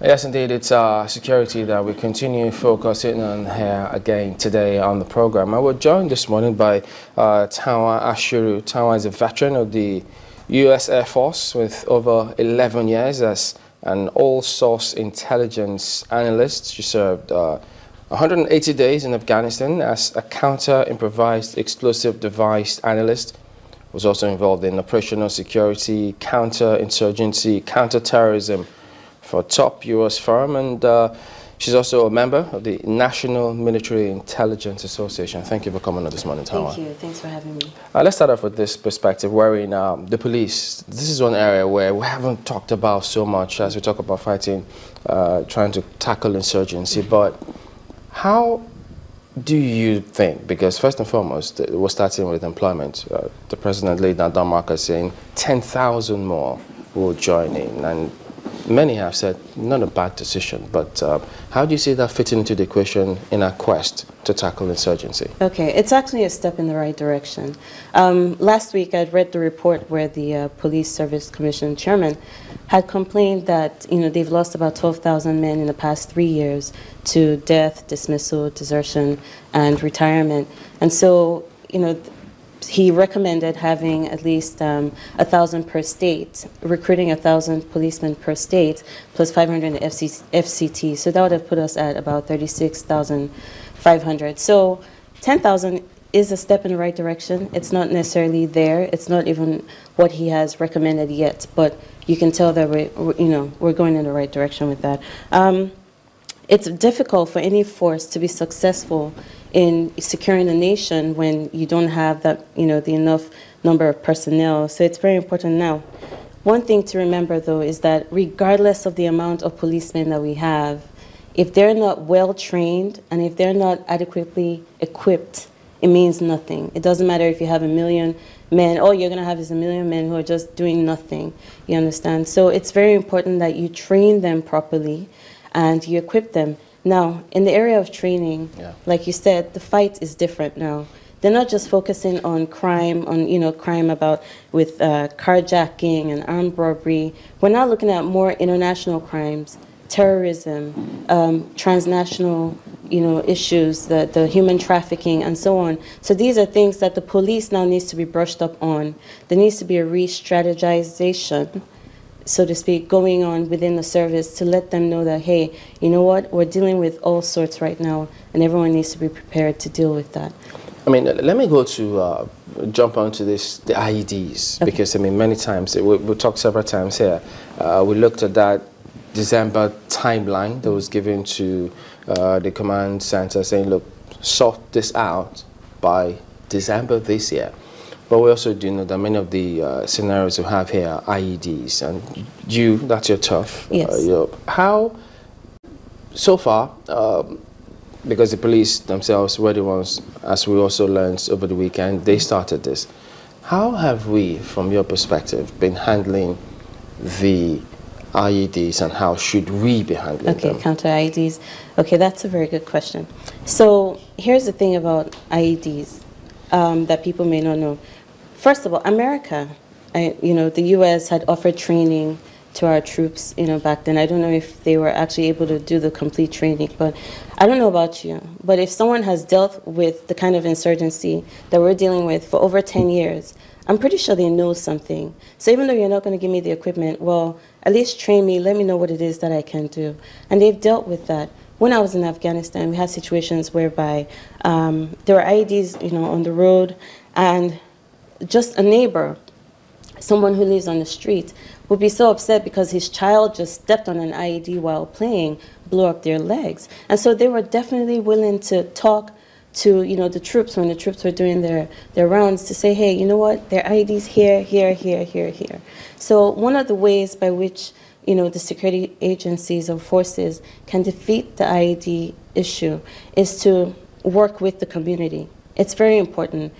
Yes, indeed, it's security that we continue focusing on here again today on the program. I was joined this morning by Tawa Ashuru. Tawa is a veteran of the U.S. Air Force with over 11 years as an all-source intelligence analyst. She served 180 days in Afghanistan as a counter-improvised explosive device analyst. Was also involved in operational security, counter-insurgency, counter-terrorism for a top U.S. firm, and she's also a member of the National Military Intelligence Association. Thank you for coming on this morning, Tawa. Thank you. Thanks for having me. Let's start off with this perspective, wherein the police, this is one area where we haven't talked about so much as we talk about fighting, trying to tackle insurgency, but how do you think, because first and foremost, we're starting with employment. The president laid down that marker saying 10,000 more will join in, and many have said not a bad decision, but how do you see that fitting into the equation in our quest to tackle insurgency? Okay, it's actually a step in the right direction. Last week I'd read the report where the Police Service Commission chairman had complained that they've lost about 12,000 men in the past 3 years to death, dismissal, desertion, and retirement. And so, he recommended having at least 1,000 per state, recruiting 1,000 policemen per state, plus 500 FCT. So that would have put us at about 36,500. So 10,000 is a step in the right direction. It's not necessarily there. It's not even what he has recommended yet, but you can tell that we're going in the right direction with that. It's difficult for any force to be successful in securing a nation when you don't have that, the enough number of personnel. So it's very important now. One thing to remember, though, is that regardless of the amount of policemen that we have, if they're not well trained and if they're not adequately equipped, it means nothing. It doesn't matter if you have 1 million men. All you're going to have is 1 million men who are just doing nothing. You understand? So it's very important that you train them properly and you equip them. Now, in the area of training, like you said, the fight is different now. They're not just focusing on crime, crime with carjacking and armed robbery. We're now looking at more international crimes, terrorism, transnational, issues, the human trafficking, and so on. So these are things that the police now needs to be brushed up on. There needs to be a re-strategization, so to speak, going on within the service to let them know that, hey, you know what, we're dealing with all sorts right now, and everyone needs to be prepared to deal with that. I mean, let me go to jump onto the IEDs, okay. Because, many times, we talked several times here, we looked at that December timeline that was given to the command center saying, look, sort this out by December this year. But we also do know that many of the scenarios we have here are IEDs, and that's your turf. Yes. How, so far, because the police themselves were the ones, as we also learned over the weekend, they started this. How have we, from your perspective, been handling the IEDs, and how should we be handling them? Okay, counter-IEDs. Okay, that's a very good question. So here's the thing about IEDs that people may not know. First of all, America, the U.S. had offered training to our troops, back then. I don't know if they were actually able to do the complete training, but I don't know about you. But if someone has dealt with the kind of insurgency that we're dealing with for over 10 years, I'm pretty sure they know something. So even though you're not going to give me the equipment, well, at least train me, let me know what it is that I can do. And they've dealt with that. When I was in Afghanistan, we had situations whereby there were IEDs, on the road, and just a neighbor, someone who lives on the street, would be so upset because his child just stepped on an IED while playing, blew up their legs. And so they were definitely willing to talk to, the troops when the troops were doing their rounds to say, hey, you know what, there are IEDs here, here, here, here, here. So one of the ways by which, the security agencies or forces can defeat the IED issue is to work with the community. It's very important.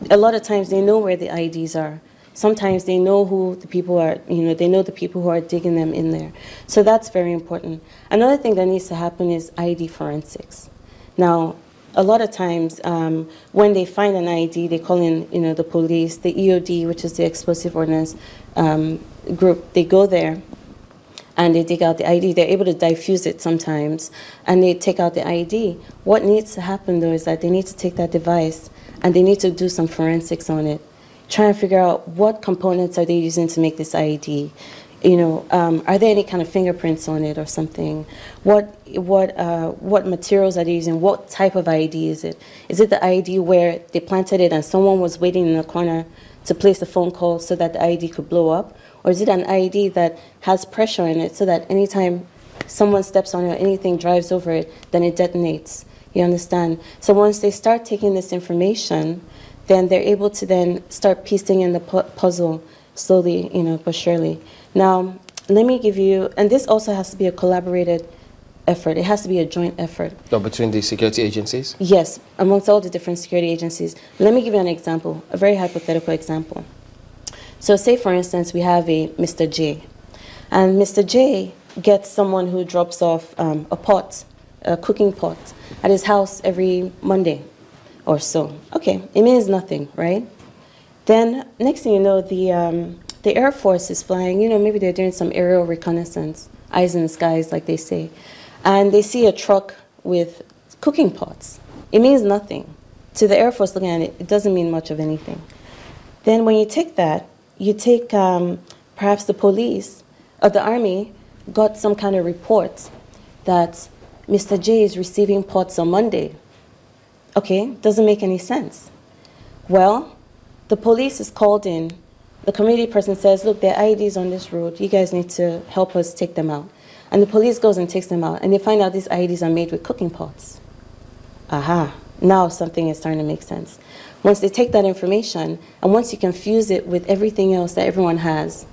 A lot of times they know where the IEDs are. Sometimes they know who the people are, they know the people who are digging them in there. So that's very important. Another thing that needs to happen is IED forensics. Now, a lot of times when they find an IED, they call in, the police, the EOD, which is the Explosive Ordnance Group. They go there and they dig out the ID. They're able to diffuse it sometimes, and they take out the ID. What needs to happen, though, is that they need to take that device, and they need to do some forensics on it, try and figure out what components are they using to make this ID. You know, are there any kind of fingerprints on it or something? What materials are they using? What type of ID is it? Is it the ID where they planted it and someone was waiting in the corner to place a phone call so that the ID could blow up? Or is it an ID that has pressure in it so that anytime someone steps on it or anything drives over it, then it detonates? You understand? So once they start taking this information, then they're able to then start piecing in the puzzle slowly, you know, but surely. Now, let me give you, and this also has to be a collaborated effort. It has to be a joint effort. So between the security agencies? Yes, amongst all the different security agencies. Let me give you an example, a very hypothetical example. So say, for instance, we have a Mr. J, and Mr. J gets someone who drops off a pot, a cooking pot, at his house every Monday or so. Okay, it means nothing, right? Then next thing you know, the Air Force is flying, you know, maybe they're doing some aerial reconnaissance, eyes in the skies, like they say, and they see a truck with cooking pots. It means nothing. To the Air Force looking at it, it doesn't mean much of anything. Then when you take that, you take perhaps the police or the Army got some kind of report that Mr. J is receiving pots on Monday. Okay, doesn't make any sense. Well, the police is called in. The community person says, look, there are IEDs on this road. You guys need to help us take them out. And the police goes and takes them out, and they find out these IEDs are made with cooking pots. Aha, now something is starting to make sense. Once they take that information, and once you can fuse it with everything else that everyone has,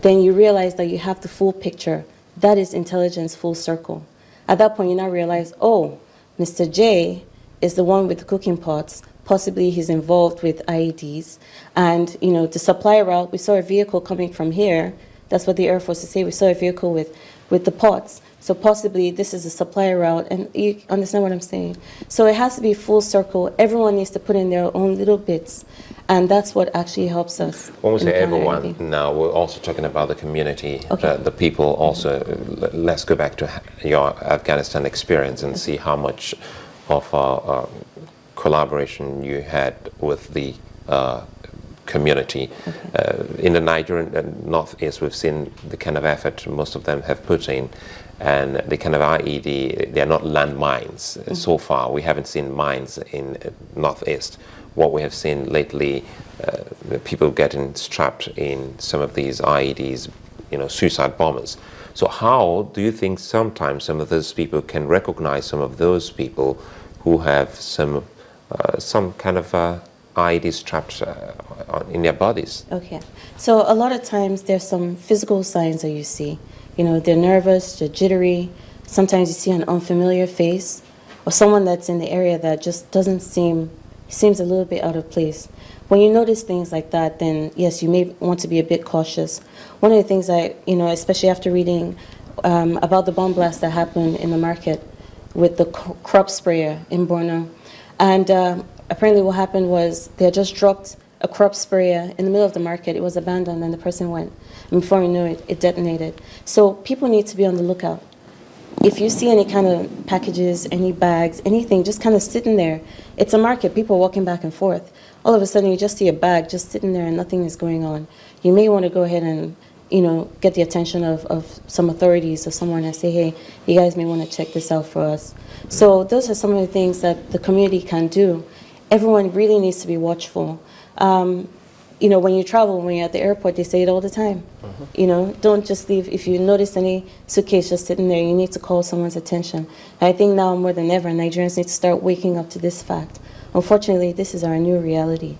then you realize that you have the full picture. That is intelligence full circle. At that point, you now realize, oh, Mr. J is the one with the cooking pots. Possibly he's involved with IEDs. And, you know, the supply route, we saw a vehicle coming from here. That's what the Air Force is saying. We saw a vehicle with the pots. So possibly this is a supply route. And you understand what I'm saying? So it has to be full circle. Everyone needs to put in their own little bits. And that's what actually helps us. When we say everyone, now we're also talking about the community, okay. The people also. Let's go back to your Afghanistan experience and see how much of collaboration you had with the community. Okay. In the Nigerian Northeast, we've seen the kind of effort most of them have put in, and the kind of IED, they are not landmines. Mm-hmm. So far, we haven't seen mines in Northeast. What we have seen lately, people getting strapped in some of these IEDs, you know, suicide bombers. So how do you think sometimes some of those people can recognize some of those people who have some kind of IED strapped in their bodies? Okay, so a lot of times there's some physical signs that you see. You know, they're nervous, they're jittery. Sometimes you see an unfamiliar face or someone that's in the area that just doesn't seems a little bit out of place. When you notice things like that, then yes, you may want to be a bit cautious. One of the things I, you know, especially after reading about the bomb blast that happened in the market with the crop sprayer in Borno, and apparently what happened was they had just dropped a crop sprayer in the middle of the market. It was abandoned, and the person went. And before you knew it, it detonated. So people need to be on the lookout. If you see any kind of packages, any bags, anything just kind of sitting there, it's a market, people walking back and forth. All of a sudden you just see a bag just sitting there and nothing is going on. You may want to go ahead and, you know, get the attention of some authorities or someone and say, hey, you guys may want to check this out for us. So those are some of the things that the community can do. Everyone really needs to be watchful. You know, when you travel, when you're at the airport, they say it all the time. Mm-hmm. You know, don't just leave. If you notice any suitcase just sitting there, you need to call someone's attention. And I think now more than ever, Nigerians need to start waking up to this fact. Unfortunately, this is our new reality.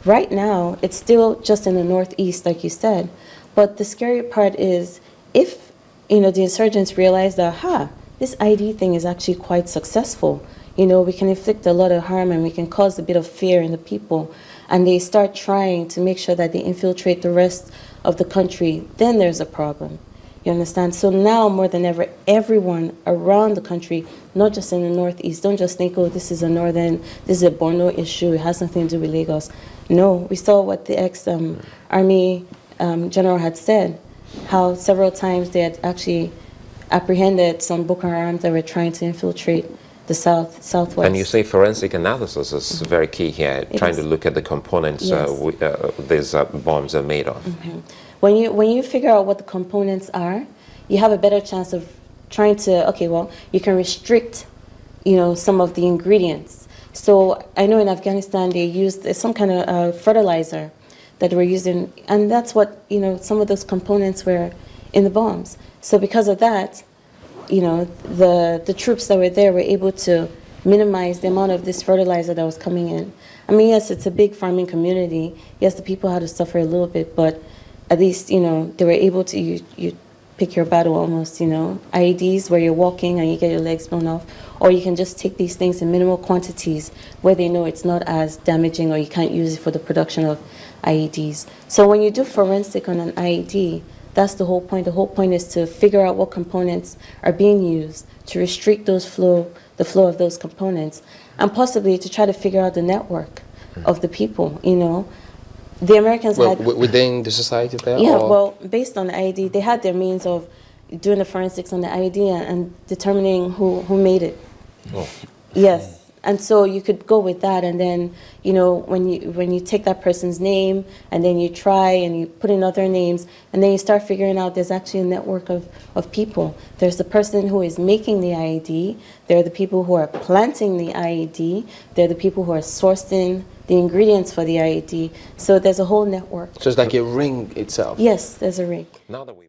Right now, it's still just in the Northeast, like you said. But the scary part is if, you know, the insurgents realize that, this ID thing is actually quite successful. You know, we can inflict a lot of harm and we can cause a bit of fear in the people. And they start trying to make sure that they infiltrate the rest of the country, then there's a problem. You understand? So now more than ever, everyone around the country, not just in the Northeast, don't just think, oh, this is a Borno issue, it has nothing to do with Lagos. No, we saw what the ex-Army general had said. how several times they had actually apprehended some Boko Harams that were trying to infiltrate the southwest. And you say forensic analysis is very key here, trying to look at the components these bombs are made of. When you figure out what the components are, you have a better chance of trying to, okay, well, you can restrict, some of the ingredients. So I know in Afghanistan they used some kind of fertilizer that were using, and that's what, some of those components were in the bombs. So because of that, the troops that were there were able to minimize the amount of this fertilizer that was coming in. I mean, yes, it's a big farming community. Yes, the people had to suffer a little bit, but at least, they were able to, you pick your battle almost, IEDs where you're walking and you get your legs blown off, or you can just take these things in minimal quantities where they know it's not as damaging or you can't use it for the production of IEDs. So when you do forensic on an IED, that's the whole point. The whole point is to figure out what components are being used to restrict the flow of those components, and possibly to try to figure out the network of the people, The Americans had... within the society there? Yeah, well, based on the IED, they had their means of doing the forensics on the IED and determining who made it. Oh. Yes. And so you could go with that, and then, when you take that person's name, and then you try and you put in other names, and then you start figuring out there's actually a network of people. There's the person who is making the IED, there are the people who are planting the IED, there are the people who are sourcing the ingredients for the IED. So there's a whole network. So it's like a ring itself? Yes, there's a ring. Now that we